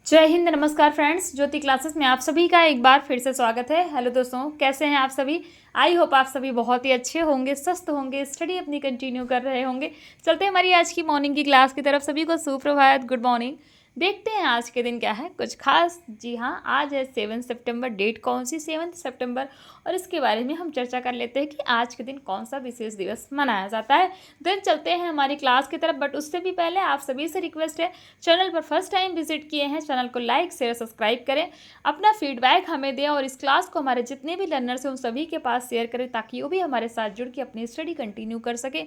जय हिंद, नमस्कार फ्रेंड्स। ज्योति क्लासेस में आप सभी का एक बार फिर से स्वागत है। हेलो दोस्तों, कैसे हैं आप सभी। आई होप आप सभी बहुत ही अच्छे होंगे, स्वस्थ होंगे, स्टडी अपनी कंटिन्यू कर रहे होंगे। चलते हैं हमारी आज की मॉर्निंग की क्लास की तरफ। सभी को सुप्रभात, गुड मॉर्निंग। देखते हैं आज के दिन क्या है, कुछ खास। जी हाँ, आज है 7 सितंबर। डेट कौन सी, 7 सितंबर, और इसके बारे में हम चर्चा कर लेते हैं कि आज के दिन कौन सा विशेष दिवस मनाया जाता है। देन चलते हैं हमारी क्लास की तरफ, बट उससे भी पहले आप सभी से रिक्वेस्ट है, चैनल पर फर्स्ट टाइम विजिट किए हैं, चैनल को लाइक शेयर सब्सक्राइब करें, अपना फीडबैक हमें दें और इस क्लास को हमारे जितने भी लर्नर्स हैं उन सभी के पास शेयर करें ताकि वो भी हमारे साथ जुड़ के अपनी स्टडी कंटिन्यू कर सके।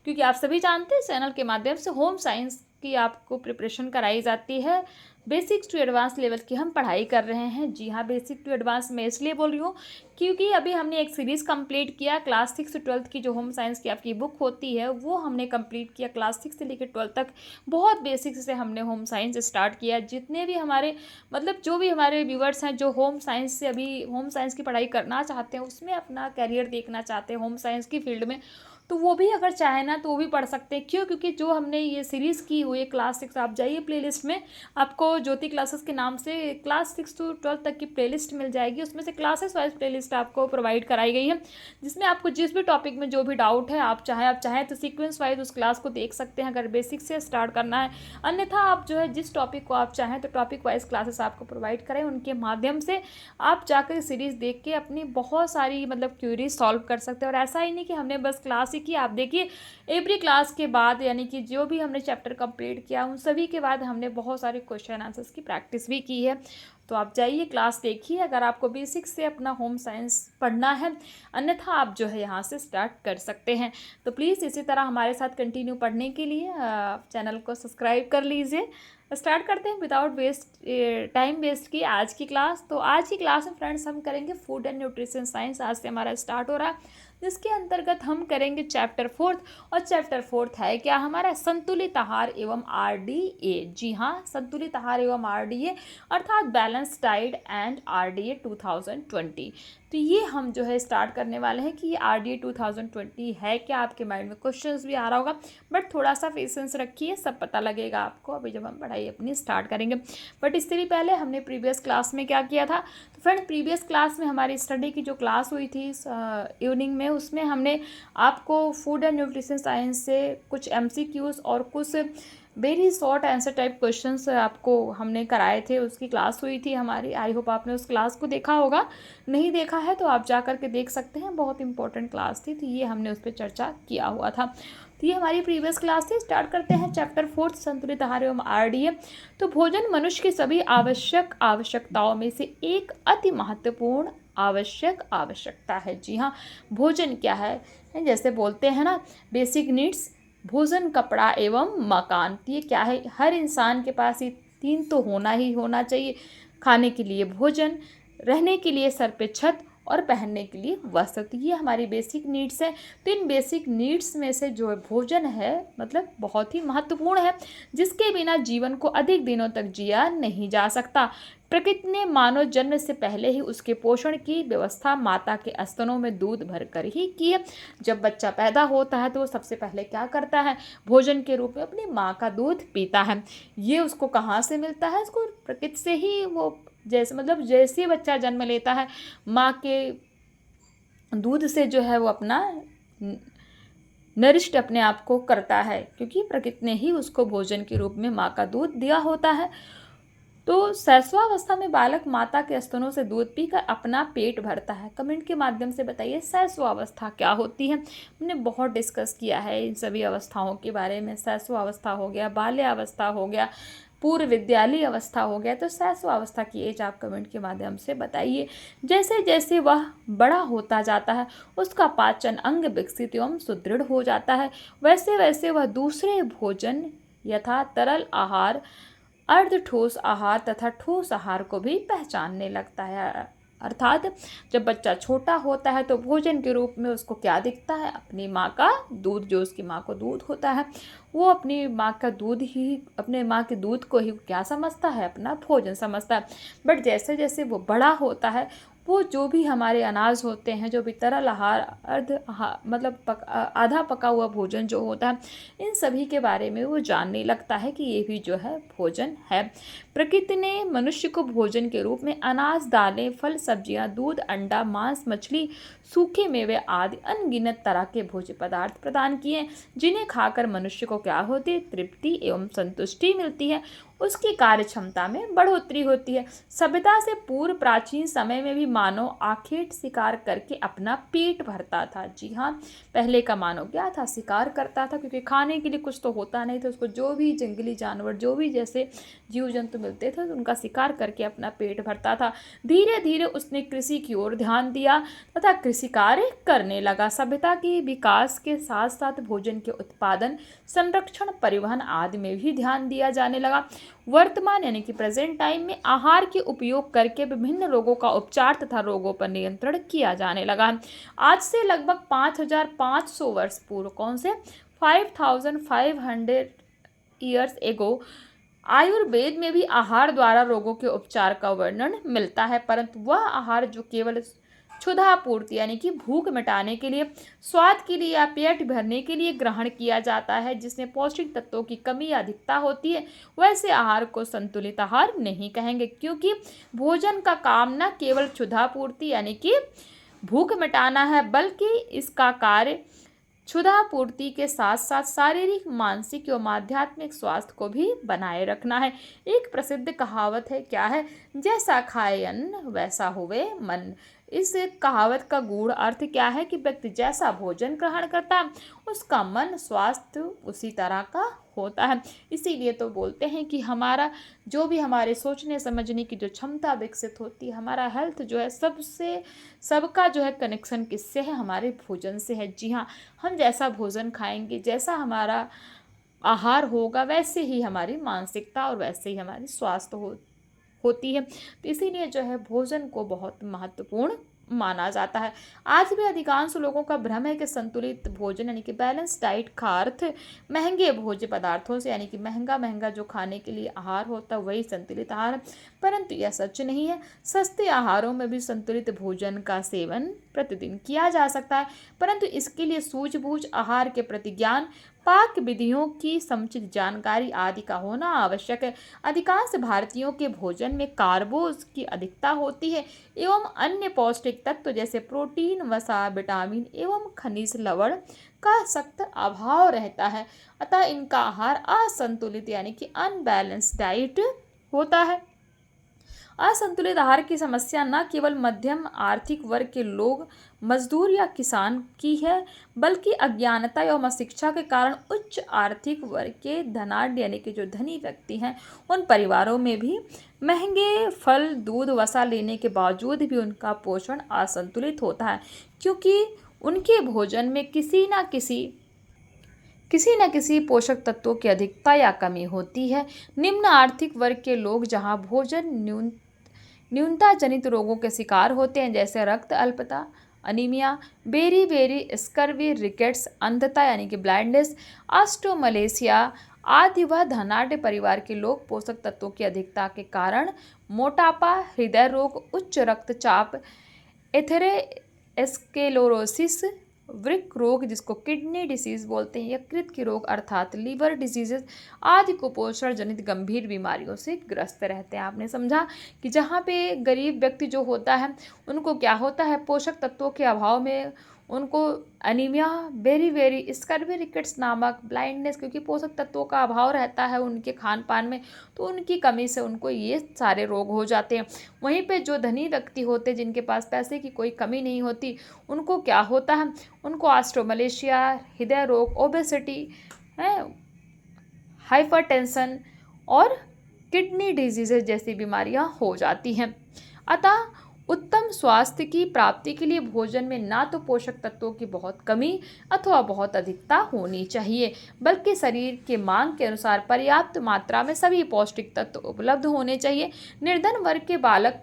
क्योंकि आप सभी जानते हैं चैनल के माध्यम से होम साइंस की आपको प्रिपरेशन कराई जाती है। बेसिक्स टू एडवांस लेवल की हम पढ़ाई कर रहे हैं। जी हाँ, बेसिक टू एडवांस मैं इसलिए बोल रही हूँ क्योंकि अभी हमने एक सीरीज़ कंप्लीट किया। क्लास 6 से 12th की जो होम साइंस की आपकी बुक होती है वो हमने कंप्लीट किया। क्लास 6 से लेकर 12th तक बहुत बेसिक से हमने होम साइंस स्टार्ट किया। जितने भी हमारे जो भी हमारे व्यूअर्स हैं जो होम साइंस से अभी होम साइंस की पढ़ाई करना चाहते हैं, उसमें अपना करियर देखना चाहते हैं होम साइंस की फील्ड में, तो वो भी अगर चाहे ना तो वो भी पढ़ सकते हैं। क्यों? क्योंकि जो हमने ये सीरीज़ की हुई है क्लास 6, आप जाइए प्लेलिस्ट में, आपको ज्योति क्लासेस के नाम से क्लास 6 to 12 तक की प्लेलिस्ट मिल जाएगी। उसमें से क्लासेस वाइज प्लेलिस्ट आपको प्रोवाइड कराई गई है, जिसमें आपको जिस भी टॉपिक में जो भी डाउट है आप चाहें तो सीक्वेंस वाइज उस क्लास को देख सकते हैं अगर बेसिक से स्टार्ट करना है। अन्यथा आप जो है जिस टॉपिक को आप चाहें तो टॉपिक वाइज क्लासेस आपको प्रोवाइड करें, उनके माध्यम से आप जाकर सीरीज़ देख के अपनी बहुत सारी क्यूरीज सॉल्व कर सकते हैं। और ऐसा ही नहीं कि हमने बस क्लास ही की, आप देखिए एवरी क्लास के बाद यानी कि जो भी हमने चैप्टर कंप्लीट किया उन सभी के बाद हमने बहुत सारे क्वेश्चन आंसर्स की प्रैक्टिस भी की है। तो आप जाइए क्लास देखिए अगर आपको बेसिक से अपना होम साइंस पढ़ना है, अन्यथा आप जो है यहाँ से स्टार्ट कर सकते हैं। तो प्लीज़ इसी तरह हमारे साथ कंटिन्यू पढ़ने के लिए चैनल को सब्सक्राइब कर लीजिए। स्टार्ट करते हैं विदाउट टाइम वेस्ट की आज की क्लास। तो आज की क्लास में फ्रेंड्स हम करेंगे फूड एंड न्यूट्रिशन साइंस। आज से हमारा स्टार्ट हो रहा है, जिसके अंतर्गत हम करेंगे चैप्टर 4। और चैप्टर 4 है क्या हमारा, संतुलित आहार एवं RDA। जी हाँ, संतुलित आहार एवं RDA अर्थात बैलेंस डाइट एंड RDA 2020। तो ये हम जो है स्टार्ट करने वाले हैं कि ये RDA 2020 है क्या। आपके माइंड में क्वेश्चंस भी आ रहा होगा, बट थोड़ा सा पेशेंस रखिए, सब पता लगेगा आपको अभी जब हम पढ़ाई अपनी स्टार्ट करेंगे। बट इससे भी पहले हमने प्रीवियस क्लास में क्या किया था, तो फ्रेंड प्रीवियस क्लास में हमारी स्टडी की जो क्लास हुई थी इवनिंग में, उसमें हमने आपको फूड एंड न्यूट्रिशन साइंस से कुछ MCQs और कुछ very short answer type questions आपको हमने कराए थे। उसकी क्लास हुई थी हमारी। आई होप आपने उस क्लास को देखा होगा, नहीं देखा है तो आप जा कर के देख सकते हैं, बहुत इंपॉर्टेंट क्लास थी। तो ये हमने उस पर चर्चा किया हुआ था। तो ये हमारी प्रीवियस क्लास थी। स्टार्ट करते हैं चैप्टर 4 संतुलित आहार एवं RDA। तो भोजन मनुष्य की सभी आवश्यकताओं में से एक अति महत्वपूर्ण आवश्यकता है। जी हाँ, भोजन क्या है, जैसे बोलते हैं ना बेसिक नीड्स, भोजन, कपड़ा एवं मकान। तो ये क्या है, हर इंसान के पास ये 3 तो होना ही होना चाहिए। खाने के लिए भोजन, रहने के लिए सर पे छत और पहनने के लिए वस्त्र। तो ये हमारी बेसिक नीड्स है। तो इन बेसिक नीड्स में से जो भोजन है बहुत ही महत्वपूर्ण है, जिसके बिना जीवन को अधिक दिनों तक जिया नहीं जा सकता। प्रकृति ने मानव जन्म से पहले ही उसके पोषण की व्यवस्था माता के स्तनों में दूध भरकर ही की है। जब बच्चा पैदा होता है तो वो सबसे पहले क्या करता है, भोजन के रूप में अपनी माँ का दूध पीता है। ये उसको कहाँ से मिलता है, इसको प्रकृति से ही वो जैसे बच्चा जन्म लेता है माँ के दूध से जो है वो अपना नरिष्ट अपने आप को करता है, क्योंकि प्रकृति ने ही उसको भोजन के रूप में माँ का दूध दिया होता है। तो शैशवावस्था में बालक माता के स्तनों से दूध पीकर अपना पेट भरता है। कमेंट के माध्यम से बताइए शैशवावस्था क्या होती है। हमने बहुत डिस्कस किया है इन सभी अवस्थाओं के बारे में। शैशवावस्था हो गया, बाल्यावस्था हो गया, पूर्व विद्यालय अवस्था हो गया। तो शैशवावस्था की एज आप कमेंट के माध्यम से बताइए। जैसे जैसे वह बड़ा होता जाता है उसका पाचन अंग विकसित एवं सुदृढ़ हो जाता है, वैसे वैसे वह दूसरे भोजन यथा तरल आहार, अर्ध ठोस आहार तथा ठोस आहार को भी पहचानने लगता है। अर्थात जब बच्चा छोटा होता है तो भोजन के रूप में उसको क्या दिखता है, अपनी माँ का दूध, जो उसकी माँ को दूध होता है, वो अपनी माँ का दूध ही, अपने माँ के दूध को ही क्या समझता है, अपना भोजन समझता है। बट जैसे जैसे वो बड़ा होता है वो जो भी हमारे अनाज होते हैं, जो भी तरल आहार, मतलब आधा पका हुआ भोजन जो होता है, इन सभी के बारे में वो जानने लगता है कि ये भी जो है भोजन है। प्रकृति ने मनुष्य को भोजन के रूप में अनाज, दालें, फल, सब्जियां, दूध, अंडा, मांस, मछली, सूखे मेवे आदि अनगिनत तरह के भोज्य पदार्थ प्रदान किए, जिन्हें खाकर मनुष्य को क्या होती है? तृप्ति एवं संतुष्टि मिलती है, उसकी कार्य क्षमता में बढ़ोतरी होती है। सभ्यता से पूर्व प्राचीन समय में भी मानव आखेट शिकार करके अपना पेट भरता था। जी हाँ, पहले का मानव क्या था? शिकार करता था, क्योंकि खाने के लिए कुछ तो होता नहीं था। उसको जो भी जंगली जानवर, जो भी जैसे जीव जंतु मिलते थे, उनका शिकार करके अपना पेट भरता था। धीरे धीरे उसने कृषि की ओर ध्यान दिया तथा कृषि कार्य करने लगा। सभ्यता के विकास के साथ साथ भोजन के उत्पादन, संरक्षण, परिवहन आदि में भी ध्यान दिया जाने लगा। वर्तमान यानी कि प्रेजेंट टाइम में आहार के उपयोग करके विभिन्न रोगों का उपचार तथा रोगों पर नियंत्रण किया जाने लगा है। आज से लगभग 5500 वर्ष पूर्व, कौन से? 5500 ईयर्स एगो, आयुर्वेद में भी आहार द्वारा रोगों के उपचार का वर्णन मिलता है, परंतु वह आहार जो केवल क्षुधा पूर्ति यानी कि भूख मिटाने के लिए, स्वाद के लिए या पेट भरने के लिए ग्रहण किया जाता है, जिसमें पौष्टिक तत्वों की कमी या अधिकता होती है, वैसे आहार को संतुलित आहार नहीं कहेंगे, क्योंकि भोजन का काम न केवल क्षुधा पूर्ति यानी कि भूख मिटाना है, बल्कि इसका कार्य क्षुधा पूर्ति के साथ साथ शारीरिक, मानसिक एवं आध्यात्मिक स्वास्थ्य को भी बनाए रखना है। एक प्रसिद्ध कहावत है, क्या है? जैसा खाए अन्न वैसा होवे मन। इस कहावत का गूढ़ अर्थ क्या है कि व्यक्ति जैसा भोजन ग्रहण करता है, उसका मन, स्वास्थ्य उसी तरह का होता है। इसीलिए तो बोलते हैं कि हमारा जो भी हमारे सोचने समझने की जो क्षमता विकसित होती है, हमारा हेल्थ जो है, सबका जो है कनेक्शन किससे है? हमारे भोजन से है। जी हाँ, हम जैसा भोजन खाएंगे, जैसा हमारा आहार होगा, वैसे ही हमारी मानसिकता और वैसे ही हमारी स्वास्थ्य होती है। तो इसीलिए जो है भोजन को बहुत महत्वपूर्ण माना जाता है। आज भी अधिकांश लोगों का भ्रम है कि संतुलित भोजन यानी कि बैलेंस डाइट का अर्थ महंगे भोज्य पदार्थों से, यानी कि महंगा महंगा जो खाने के लिए आहार होता है वही संतुलित आहार है, परंतु यह सच नहीं है। सस्ते आहारों में भी संतुलित भोजन का सेवन प्रतिदिन किया जा सकता है, परंतु इसके लिए सूझबूझ, आहार के प्रति ज्ञान, पाक विधियों की समुचित जानकारी आदि का होना आवश्यक है। अधिकांश भारतीयों के भोजन में कार्बोज की अधिकता होती है एवं अन्य पौष्टिक तत्व जैसे प्रोटीन, वसा, विटामिन एवं खनिज लवण का सख्त अभाव रहता है। अतः इनका आहार असंतुलित यानी कि अनबैलेंस डाइट होता है। असंतुलित आहार की समस्या न केवल मध्यम आर्थिक वर्ग के लोग, मजदूर या किसान की है, बल्कि अज्ञानता एवं अशिक्षा के कारण उच्च आर्थिक वर्ग के धनाढ्य यानी कि जो धनी व्यक्ति हैं, उन परिवारों में भी महंगे फल, दूध, वसा लेने के बावजूद भी उनका पोषण असंतुलित होता है, क्योंकि उनके भोजन में किसी न किसी पोषक तत्वों की अधिकता या कमी होती है। निम्न आर्थिक वर्ग के लोग जहां भोजन न्यूनता जनित रोगों के शिकार होते हैं, जैसे रक्त अल्पता, अनीमिया, बेरी स्कर्वी, रिकेट्स, अंधता यानी कि ब्लाइंडनेस, ऑस्टियोमलेसिया आदि, वह धनाढ्य परिवार के लोग पोषक तत्वों की अधिकता के कारण मोटापा, हृदय रोग, उच्च रक्तचाप, एथेरोस्क्लेरोसिस, वृक्क रोग जिसको किडनी डिसीज बोलते हैं, यकृत के रोग अर्थात लीवर डिजीजेस आदि कुपोषण जनित गंभीर बीमारियों से ग्रस्त रहते हैं। आपने समझा कि जहाँ पे गरीब व्यक्ति जो होता है, उनको क्या होता है? पोषक तत्वों के अभाव में उनको अनीमिया, बेरी स्कर्वी, रिकेट्स नामक ब्लाइंडनेस, क्योंकि पोषक तत्वों का अभाव रहता है उनके खान पान में, तो उनकी कमी से उनको ये सारे रोग हो जाते हैं। वहीं पे जो धनी व्यक्ति होते हैं, जिनके पास पैसे की कोई कमी नहीं होती, उनको क्या होता है? उनको ऑस्टियोमलेशिया, हृदय रोग, ओबेसिटी, हाइपरटेंशन और किडनी डिजीजेज जैसी बीमारियां हो जाती हैं। अतः उत्तम स्वास्थ्य की प्राप्ति के लिए भोजन में ना तो पोषक तत्वों की बहुत कमी अथवा बहुत अधिकता होनी चाहिए, बल्कि शरीर के मांग के अनुसार पर्याप्त मात्रा में सभी पौष्टिक तत्व उपलब्ध होने चाहिए। निर्धन वर्ग के बालक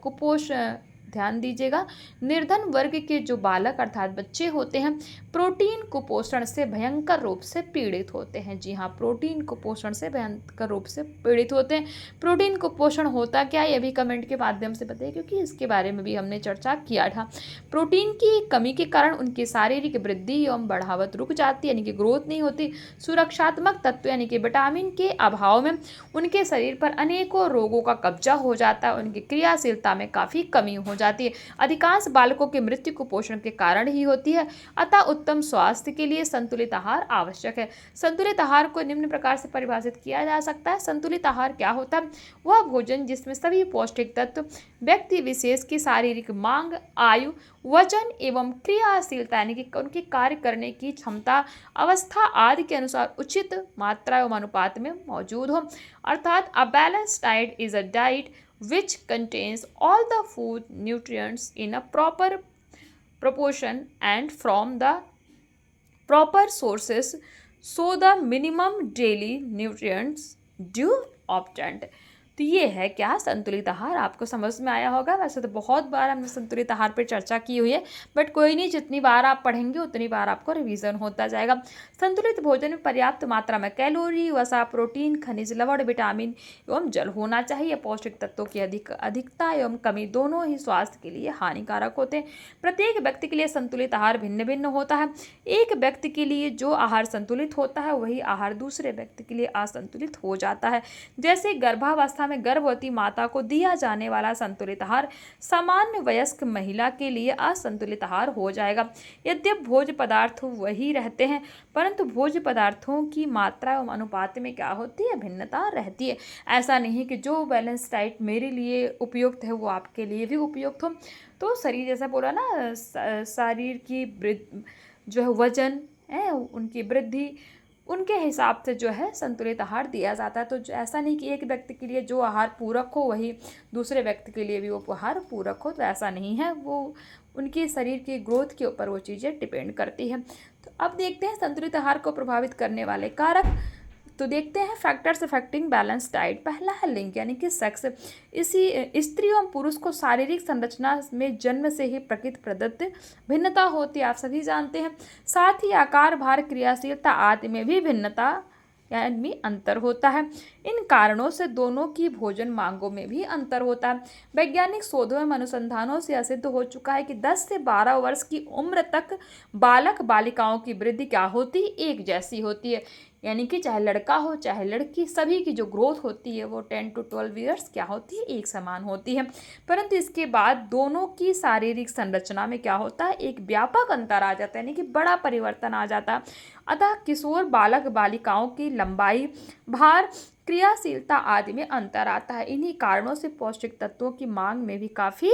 ध्यान दीजिएगा, निर्धन वर्ग के जो बालक अर्थात बच्चे होते हैं प्रोटीन कुपोषण से भयंकर रूप से पीड़ित होते हैं। जी हाँ, प्रोटीन कुपोषण से भयंकर रूप से पीड़ित होते हैं। प्रोटीन कुपोषण होता क्या है, ये भी कमेंट के माध्यम से बताइए, क्योंकि इसके बारे में भी हमने चर्चा किया था। प्रोटीन की कमी के कारण उनकी शारीरिक वृद्धि एवं बढ़ावत रुक जाती है, यानी कि ग्रोथ नहीं होती। सुरक्षात्मक तत्व यानी कि विटामिन के अभाव में उनके शरीर पर अनेकों रोगों का कब्जा हो जाता है, उनकी क्रियाशीलता में काफ़ी कमी हो जाती है। अधिकांश बालकों की मृत्यु कुपोषण के कारण ही होती है। अतः उत्तम स्वास्थ्य के लिए संतुलित आहार आवश्यक है। संतुलित आहार को निम्न प्रकार से परिभाषित किया जा सकता है। संतुलित आहार क्या होता है? वह भोजन जिसमें सभी पौष्टिक तत्व व्यक्ति विशेष की शारीरिक मांग, आयु, वजन एवं क्रियाशीलता यानी कि उनकी कार्य करने की क्षमता, अवस्था आदि के अनुसार उचित मात्रा एवं अनुपात में मौजूद हो। अर्थात a balanced diet is a diet which contains all the food nutrients in a proper proportion and from the proper sources, so the minimum daily nutrients do obtained। तो ये है क्या संतुलित आहार, आपको समझ में आया होगा। वैसे तो बहुत बार हमने संतुलित आहार पर चर्चा की हुई है, बट कोई नहीं, जितनी बार आप पढ़ेंगे उतनी बार आपको रिवीजन होता जाएगा। संतुलित भोजन में पर्याप्त मात्रा में कैलोरी, वसा, प्रोटीन, खनिज लवण, विटामिन एवं जल होना चाहिए। पौष्टिक तत्वों की अधिकता एवं कमी दोनों ही स्वास्थ्य के लिए हानिकारक होते हैं। प्रत्येक व्यक्ति के लिए संतुलित आहार भिन्न भिन्न होता है। एक व्यक्ति के लिए जो आहार संतुलित होता है वही आहार दूसरे व्यक्ति के लिए असंतुलित हो जाता है। जैसे गर्भावस्था में गर्भवती माता को दिया जाने वाला संतुलित आहार सामान्य वयस्क महिला के लिए असंतुलित आहार हो जाएगा। यद्यपि भोज्य पदार्थ वही रहते हैं, परंतु भोज्य पदार्थों की मात्रा एवं अनुपात में क्या होती है, भिन्नता रहती है। ऐसा नहीं कि जो बैलेंस डाइट मेरे लिए उपयुक्त है वो आपके लिए भी उपयुक्त हो। तो शरीर जैसा बोला ना, शरीर की जो है वजन है, उनकी वृद्धि, उनके हिसाब से जो है संतुलित आहार दिया जाता है। तो ऐसा नहीं कि एक व्यक्ति के लिए जो आहार पूरक हो वही दूसरे व्यक्ति के लिए भी वो आहार पूरक हो, तो ऐसा नहीं है। वो उनकी शरीर की ग्रोथ के ऊपर वो चीज़ें डिपेंड करती है। तो अब देखते हैं संतुलित आहार को प्रभावित करने वाले कारक। तो देखते हैं फैक्टर्स अफेक्टिंग बैलेंस डाइट। पहला है लिंग यानी कि सेक्स। इसी स्त्री एवं पुरुष को शारीरिक संरचना में जन्म से ही प्रकृति प्रदत्त भिन्नता होती है, आप सभी जानते हैं। साथ ही आकार, भार, क्रियाशीलता आदि में भी भिन्नता यानी अंतर होता है। इन कारणों से दोनों की भोजन मांगों में भी अंतर होता है। वैज्ञानिक शोधों एवं अनुसंधानों से सिद्ध हो चुका है कि 10 से 12 वर्ष की उम्र तक बालक बालिकाओं की वृद्धि क्या होती है, एक जैसी होती है। यानी कि चाहे लड़का हो चाहे लड़की, सभी की जो ग्रोथ होती है वो 10 to 12 ईयर्स क्या होती है, एक समान होती है। परंतु इसके बाद दोनों की शारीरिक संरचना में क्या होता है, एक व्यापक अंतर आ जाता है, यानी कि बड़ा परिवर्तन आ जाता है। अतः किशोर बालक बालिकाओं की लंबाई, भार, क्रियाशीलता आदि में अंतर आता है। इन्हीं कारणों से पौष्टिक तत्वों की मांग में भी काफ़ी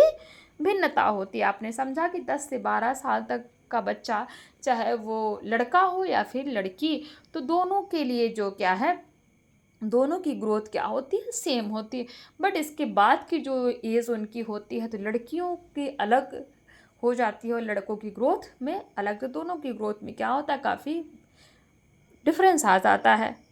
भिन्नता होती है। आपने समझा कि 10 से 12 साल तक का बच्चा, चाहे वो लड़का हो या फिर लड़की, तो दोनों के लिए जो क्या है, दोनों की ग्रोथ क्या होती है, सेम होती है। बट इसके बाद की जो एज उनकी होती है तो लड़कियों की अलग हो जाती है और लड़कों की ग्रोथ में अलग। तो दोनों की ग्रोथ में क्या होता है, काफ़ी डिफरेंस आ जाता है।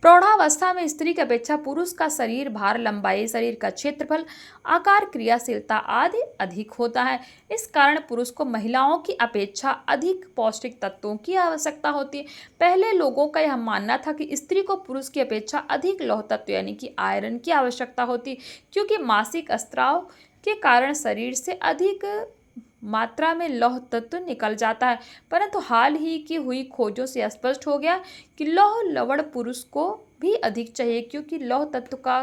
प्रौढ़ावस्था में स्त्री की अपेक्षा पुरुष का शरीर भार, लंबाई, शरीर का क्षेत्रफल, आकार, क्रियाशीलता आदि अधिक होता है। इस कारण पुरुष को महिलाओं की अपेक्षा अधिक पौष्टिक तत्वों की आवश्यकता होती है। पहले लोगों का यह मानना था कि स्त्री को पुरुष की अपेक्षा अधिक लौह तत्व यानी कि आयरन की आवश्यकता होती है, क्योंकि मासिक स्राव के कारण शरीर से अधिक मात्रा में लौह तत्व निकल जाता है। परंतु हाल ही की हुई खोजों से स्पष्ट हो गया कि लौह लवण पुरुष को भी अधिक चाहिए, क्योंकि लौह तत्व का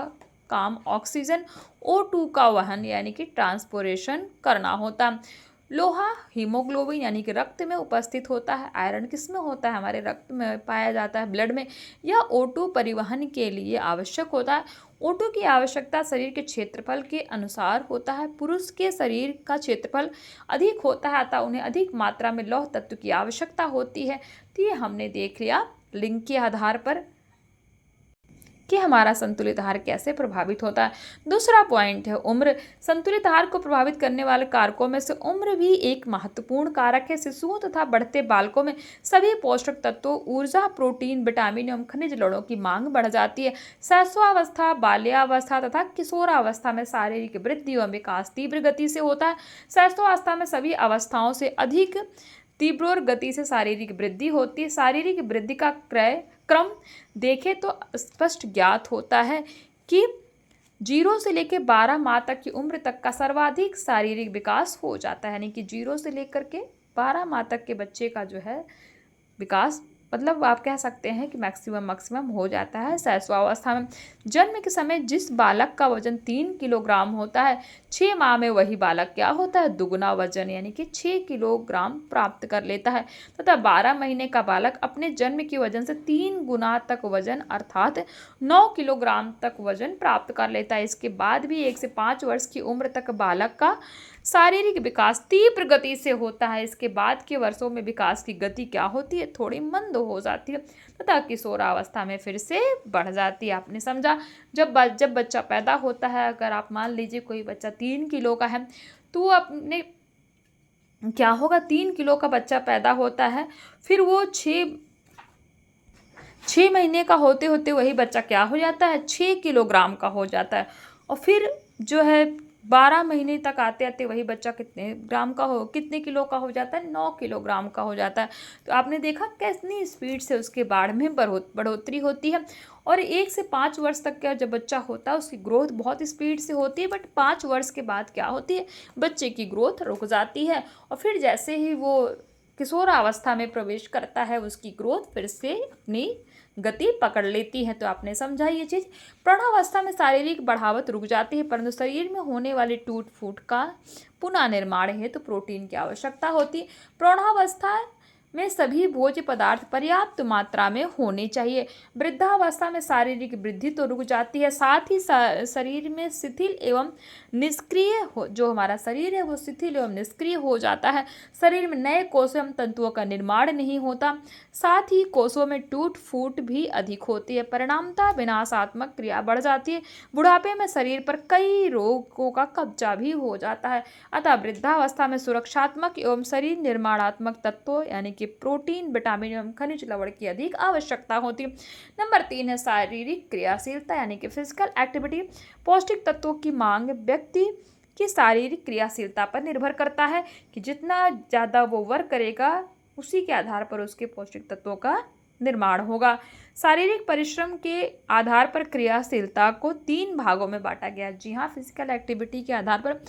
काम ऑक्सीजन O2 का वहन यानी कि ट्रांसपोर्टेशन करना होता है। लोहा हीमोग्लोबिन यानी कि रक्त में उपस्थित होता है। आयरन किस में होता है, हमारे रक्त में पाया जाता है, ब्लड में। यह O2 परिवहन के लिए आवश्यक होता है। O2 की आवश्यकता शरीर के क्षेत्रफल के अनुसार होता है। पुरुष के शरीर का क्षेत्रफल अधिक होता है, अतः उन्हें अधिक मात्रा में लौह तत्व की आवश्यकता होती है। तो ये हमने देख लिया लिंग के आधार पर। कि हमारा संतुलित आहार कैसे प्रभावित होता है। दूसरा पॉइंट है उम्र। संतुलित आहार को प्रभावित करने वाले कारकों में से उम्र भी एक महत्वपूर्ण कारक है। शिशुओं तथा बढ़ते बालकों में सभी पोषक तत्वों, ऊर्जा, प्रोटीन, विटामिन एवं खनिज लवणों की मांग बढ़ जाती है। शैशवावस्था, बाल्यावस्था तथा किशोरावस्था में शारीरिक वृद्धि एवं विकास तीव्र गति से होता है। शैशवावस्था में सभी अवस्थाओं से अधिक तीव्र गति से शारीरिक वृद्धि होती है। शारीरिक वृद्धि का क्रम देखें तो स्पष्ट ज्ञात होता है कि 0 से लेकर 12 माह तक की उम्र तक का सर्वाधिक शारीरिक विकास हो जाता है। यानी कि 0 से लेकर के 12 माह तक के बच्चे का जो है विकास, मतलब आप कह सकते हैं कि मैक्सिमम हो जाता है शैशवावस्था में। जन्म के समय जिस बालक का वजन 3 किलोग्राम होता है, 6 माह में वही बालक क्या होता है, दुगुना वजन यानी कि 6 किलोग्राम प्राप्त कर लेता है तथा 12 महीने का बालक अपने जन्म के वजन से 3 गुना तक वजन अर्थात 9 किलोग्राम तक वजन प्राप्त कर लेता है। इसके बाद भी 1 से 5 वर्ष की उम्र तक बालक का शारीरिक विकास तीव्र गति से होता है। इसके बाद के वर्षों में विकास की गति क्या होती है, थोड़ी मंद हो जाती है तथा किशोरावस्था में फिर से बढ़ जाती है। आपने समझा, जब बच्चा पैदा होता है, अगर आप मान लीजिए कोई बच्चा 3 किलो का है तो अपने क्या होगा, 3 किलो का बच्चा पैदा होता है, फिर वो 6 महीने का होते होते वही बच्चा क्या हो जाता है, 6 किलोग्राम का हो जाता है। और फिर जो है 12 महीने तक आते आते वही बच्चा कितने किलो का हो जाता है, 9 किलोग्राम का हो जाता है। तो आपने देखा कितनी स्पीड से उसके बाढ़ में बढ़ोतरी होती है। और 1 से 5 वर्ष तक का जब बच्चा होता है उसकी ग्रोथ बहुत स्पीड से होती है, बट 5 वर्ष के बाद क्या होती है, बच्चे की ग्रोथ रुक जाती है। और फिर जैसे ही वो किशोरावस्था में प्रवेश करता है उसकी ग्रोथ फिर से अपनी गति पकड़ लेती है। तो आपने समझा ये चीज़। प्रौढ़ावस्था में शारीरिक बढ़ावट रुक जाती है, परंतु शरीर में होने वाले टूट फूट का पुनः निर्माण है तो प्रोटीन की आवश्यकता होती है। प्रौढ़ावस्था में सभी भोज्य पदार्थ पर्याप्त मात्रा में होने चाहिए। वृद्धावस्था में शारीरिक वृद्धि तो रुक जाती है, साथ ही शरीर में शिथिल एवं निष्क्रिय हो, जो हमारा शरीर है वो शिथिल एवं निष्क्रिय हो जाता है। शरीर में नए कोषों एवं तंतुओं का निर्माण नहीं होता, साथ ही कोषों में टूट फूट भी अधिक होती है। परिणामतः विनाशात्मक क्रिया बढ़ जाती है। बुढ़ापे में शरीर पर कई रोगों का कब्जा भी हो जाता है। अतः वृद्धावस्था में सुरक्षात्मक एवं शरीर निर्माणात्मक तत्वों यानी कि प्रोटीन, विटामिन एवं खनिज लवण की अधिक आवश्यकता होती है। नंबर 3 है शारीरिक क्रियाशीलता यानी कि फिजिकल एक्टिविटी। पौष्टिक तत्वों की मांग व्यक्ति की शारीरिक क्रियाशीलता पर निर्भर करता है कि जितना ज़्यादा वो वर्क करेगा उसी के आधार पर उसके पौष्टिक तत्वों का निर्माण होगा। शारीरिक परिश्रम के आधार पर क्रियाशीलता को 3 भागों में बांटा गया। जी हाँ, फिजिकल एक्टिविटी के आधार पर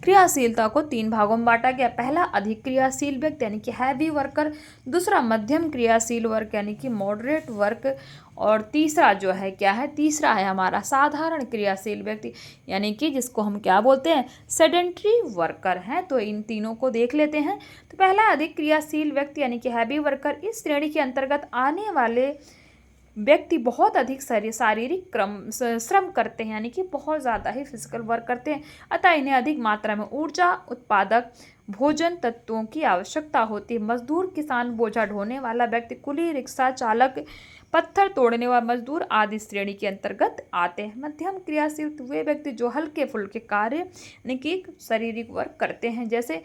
क्रियाशीलता को 3 भागों में बांटा गया। पहला अधिक क्रियाशील व्यक्ति यानी कि हैवी वर्कर, दूसरा मध्यम क्रियाशील वर्क यानी कि मॉडरेट वर्क, और तीसरा जो है क्या है, तीसरा है हमारा साधारण क्रियाशील व्यक्ति यानी कि जिसको हम क्या बोलते हैं, सेडेंट्री वर्कर हैं। तो इन तीनों को देख लेते हैं। तो पहला अधिक क्रियाशील व्यक्ति यानी कि हैवी वर्कर, इस श्रेणी के अंतर्गत आने वाले व्यक्ति बहुत अधिक शारीरिक श्रम करते हैं यानी कि बहुत ज़्यादा ही फिजिकल वर्क करते हैं। अतः इन्हें अधिक मात्रा में ऊर्जा उत्पादक भोजन तत्वों की आवश्यकता होती है। मजदूर, किसान, बोझा ढोने वाला व्यक्ति, कुली, रिक्शा चालक, पत्थर तोड़ने वाला मजदूर आदि श्रेणी के अंतर्गत आते हैं। मध्यम क्रियाशील वे व्यक्ति जो हल्के फुल्के कार्य यानी कि शारीरिक वर्क करते हैं। जैसे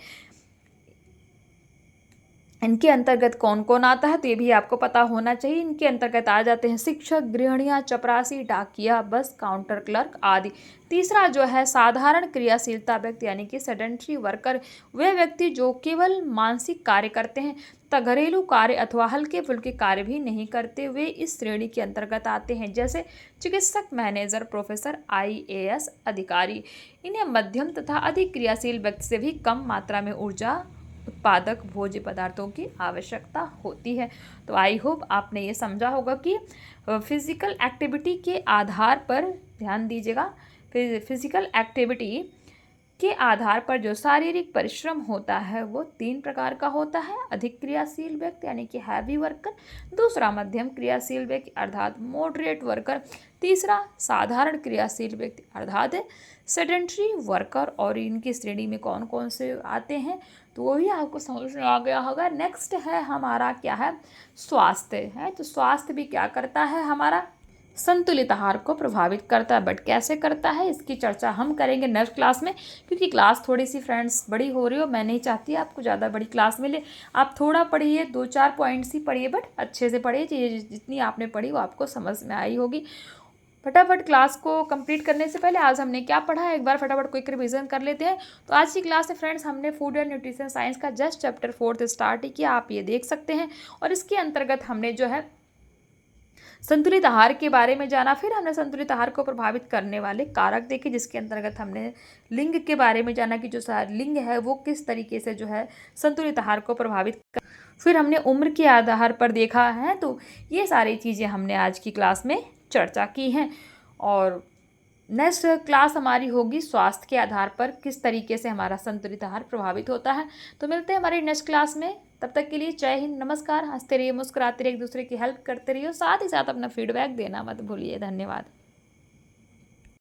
इनके अंतर्गत कौन कौन आता है तो ये भी आपको पता होना चाहिए। इनके अंतर्गत आ जाते हैं शिक्षक, गृहिणियाँ, चपरासी, डाकिया, बस काउंटर क्लर्क आदि। तीसरा जो है साधारण क्रियाशीलता व्यक्ति यानी कि सेडेंट्री वर्कर, वे व्यक्ति जो केवल मानसिक कार्य करते हैं तथा घरेलू कार्य अथवा हल्के फुल्के कार्य भी नहीं करते, वे इस श्रेणी के अंतर्गत आते हैं। जैसे चिकित्सक, मैनेजर, प्रोफेसर, IAS अधिकारी। इन्हें मध्यम तथा अधिक क्रियाशील व्यक्ति से भी कम मात्रा में ऊर्जा उत्पादक भोज्य पदार्थों की आवश्यकता होती है। तो आई होप आपने ये समझा होगा कि फिजिकल एक्टिविटी के आधार पर, ध्यान दीजिएगा, फिजिकल एक्टिविटी के आधार पर जो शारीरिक परिश्रम होता है वो 3 प्रकार का होता है। अधिक क्रियाशील व्यक्ति यानी कि हैवी वर्कर, दूसरा मध्यम क्रियाशील व्यक्ति अर्थात मॉडरेट वर्कर, तीसरा साधारण क्रियाशील व्यक्ति अर्थात सेडेंट्री वर्कर। और इनकी श्रेणी में कौन कौन से आते हैं तो वो भी आपको समझ में आ गया होगा। नेक्स्ट है हमारा क्या है, स्वास्थ्य है। तो स्वास्थ्य भी क्या करता है, हमारा संतुलित आहार को प्रभावित करता है। बट कैसे करता है, इसकी चर्चा हम करेंगे नेक्स्ट क्लास में, क्योंकि क्लास थोड़ी सी फ्रेंड्स बड़ी हो रही हो, मैं नहीं चाहती आपको ज़्यादा बड़ी क्लास मिले। आप थोड़ा पढ़िए, 2-4 पॉइंट्स ही पढ़िए, बट अच्छे से पढ़िए, जितनी आपने पढ़ी वो आपको समझ में आई होगी। फटाफट क्लास को कंप्लीट करने से पहले आज हमने क्या पढ़ा है एक बार फटाफट क्विक रिवीजन कर लेते हैं। तो आज की क्लास में फ्रेंड्स हमने फूड एंड न्यूट्रिशन साइंस का जस्ट चैप्टर 4 स्टार्ट ही किया, आप ये देख सकते हैं। और इसके अंतर्गत हमने जो है संतुलित आहार के बारे में जाना, फिर हमने संतुलित आहार को प्रभावित करने वाले कारक देखे, जिसके अंतर्गत हमने लिंग के बारे में जाना कि जो लिंग है वो किस तरीके से जो है संतुलित आहार को प्रभावित कर, फिर हमने उम्र के आधार पर देखा है। तो ये सारी चीज़ें हमने आज की क्लास में चर्चा की हैं। और नेक्स्ट क्लास हमारी होगी स्वास्थ्य के आधार पर किस तरीके से हमारा संतुलित आहार प्रभावित होता है। तो मिलते हैं हमारी नेक्स्ट क्लास में, तब तक के लिए जय हिंद, नमस्कार। हंसते रहिए, मुस्कुराते रहिए, एक दूसरे की हेल्प करते रहिए, साथ ही साथ अपना फीडबैक देना मत भूलिए। धन्यवाद।